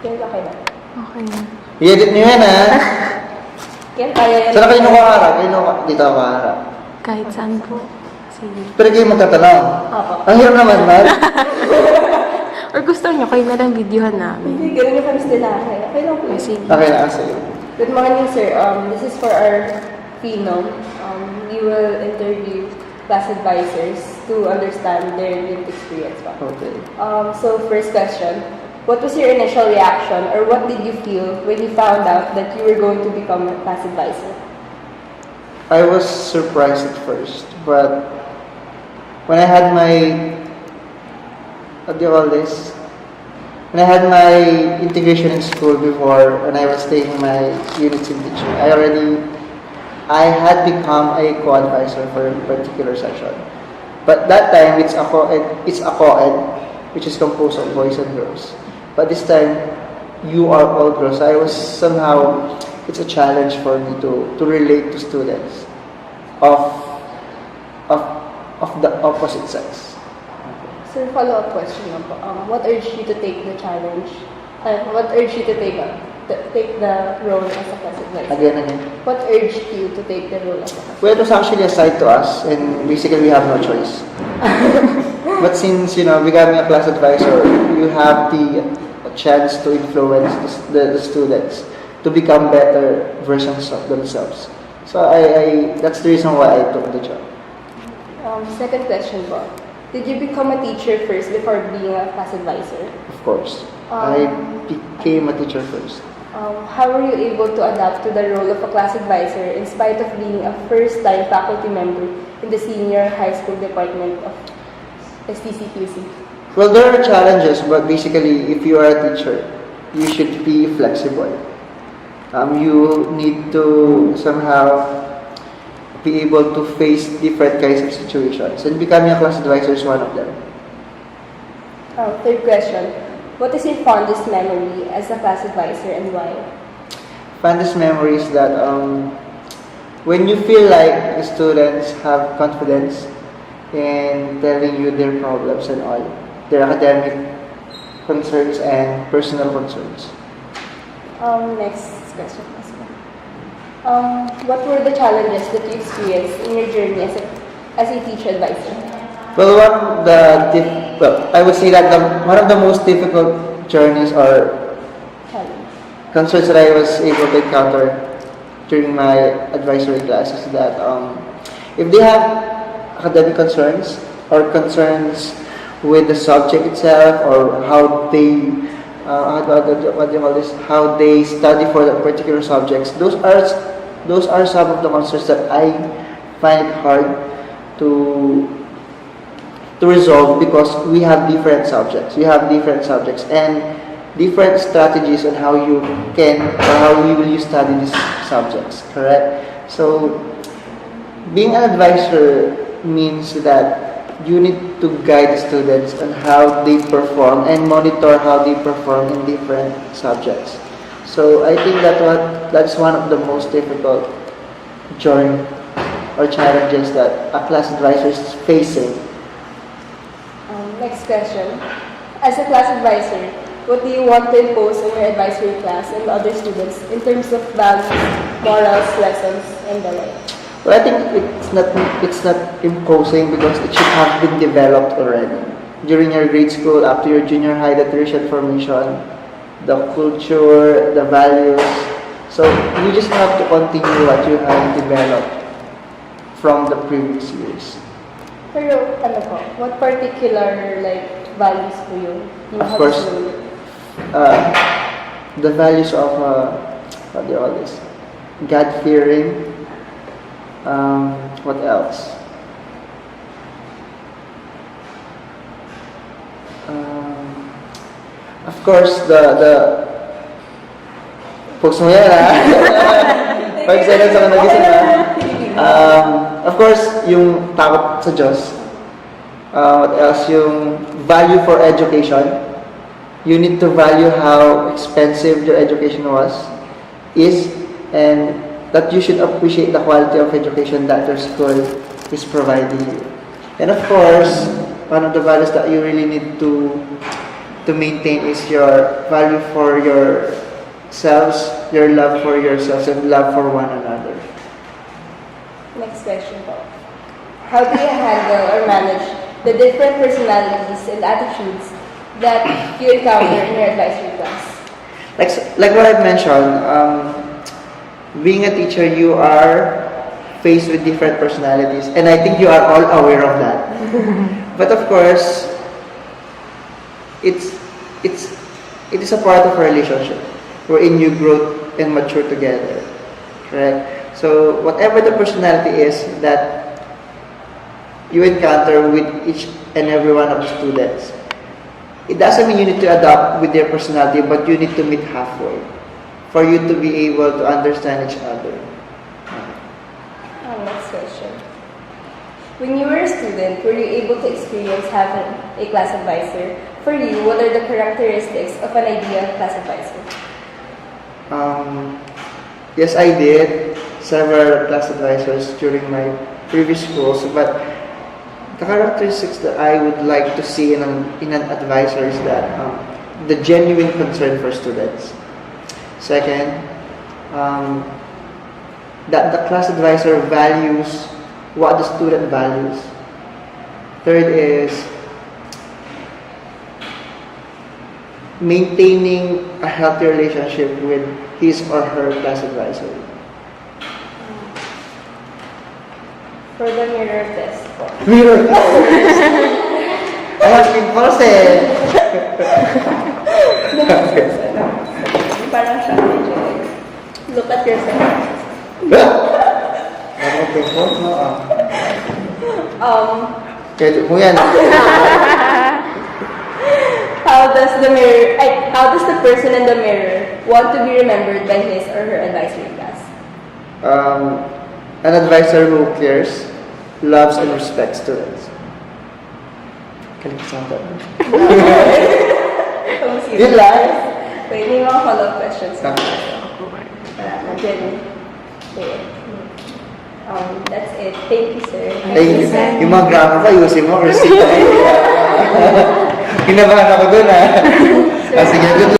Yan, okay na. Okay na. I-edit nyo yan, ha? Yan, kaya yan. Saan kayo nakaharap? Dito ako harap. Kahit saan po. Sige. Pero kayo magtatanong. Opo. Ang hirap naman, Mar. Or gusto nyo, kayo na lang videohan namin. Hindi, ganun yung kami sila. Okay lang po. Sige. Okay na kasi. Good morning, sir. This is for our phenom. We will interview class advisors to understand their lived experience. Okay. So, first question. What was your initial reaction or what did you feel when you found out that you were going to become a class advisor? I was surprised at first, but when I had my, what do you call this? When I had my integration in school before, when I was taking my units in teaching, I had become a co-advisor for a particular section. But that time, it's a co-ed, which is composed of boys and girls. But this time, you are all girls. I was somehow, it's a challenge for me to relate to students of the opposite sex. Sir, follow-up question. What urged you to take the challenge? What urged you to take the role as a class advisor? Again. What urged you to take the role as a class Well, it was actually assigned to us, and basically we have no choice. But since, becoming a class advisor, you have the chance to influence the students to become better versions of themselves. So that's the reason why I took the job. Second question po. Did you become a teacher first before being a class advisor? Of course, I became a teacher first. How were you able to adapt to the role of a class advisor in spite of being a first-time faculty member in the senior high school department of STCQC? Well, there are challenges, but basically, if you are a teacher, you should be flexible. You need to somehow be able to face different kinds of situations, and becoming a class advisor is one of them. Third question. What is your fondest memory as a class advisor and why? Fondest memories that when you feel like the students have confidence in telling you their problems and all, their academic concerns and personal concerns. Next question. What were the challenges that you experienced in your journey as a teacher advisor? Well, I would say that one of the most difficult journeys or Challenge. concerns that I was able to encounter during my advisory class is that if they have academic concerns or concerns with the subject itself or how they how they study for the particular subjects, those are some of the concerns that I find it hard to resolve because we have different subjects. And different strategies on how you can or how will you study these subjects, correct? So, being an advisor means that you need to guide the students on how they perform and monitor how they perform in different subjects. So, I think that's one of the most difficult journey or challenges that a class advisor is facing. Next question. As a class advisor, what do you want to impose on your advisory class and other students in terms of values, morals, lessons, and the like? Well, I think it's not imposing because it should have been developed already. During your grade school, after your junior high, the tertiary formation, the culture, the values. So you just have to continue what you have developed from the previous years. Pero, what particular, values po yun? Of course, the values of, what do you call this? God-fearing. What else? Of course, the focus mo yan, ha? 5 seconds ako nagising, ha? Of course, yung takot sa Diyos. What else? Yung value for education. You need to value how expensive your education is, and that you should appreciate the quality of education that your school is providing you. And of course, one of the values that you really need to to maintain is your value for yourselves, your love for yourselves, and love for one another. Next question po. How do you handle or manage the different personalities and attitudes that you encounter in your advisory class? Like what I've mentioned, being a teacher, you are faced with different personalities, and I think you are all aware of that. But of course, it is a part of a relationship wherein you grow and mature together, correct? So whatever the personality is that you encounter with each and every one of the students, it doesn't mean you need to adapt with their personality, but you need to meet halfway for you to be able to understand each other. Next question. When you were a student, were you able to experience having a class advisor? For you, what are the characteristics of an ideal class advisor? Yes, I did several class advisors during my previous schools, but the characteristics that I would like to see in an advisor is that the genuine concern for students. Second, that the class advisor values what the student values. Third is maintaining a healthy relationship with his or her class advisor. For the mirror test po. Mirror. I have been posted. Parang siya, medyo like, look at yourself. Ano ko po? No, Kaya mo yan. How does the person in the mirror want to be remembered by his or her advisory class? An advisor who cares, loves, and respects students. Kalimutan ko. Yun lang. Wait, may mga follow-up questions. Okay. Wala na, Jenny. Okay. That's it. Thank you, sir. Thank you. Yung mga grama ko, ayusin mo kasi. Kinabahan ako dun, ha? Sige, good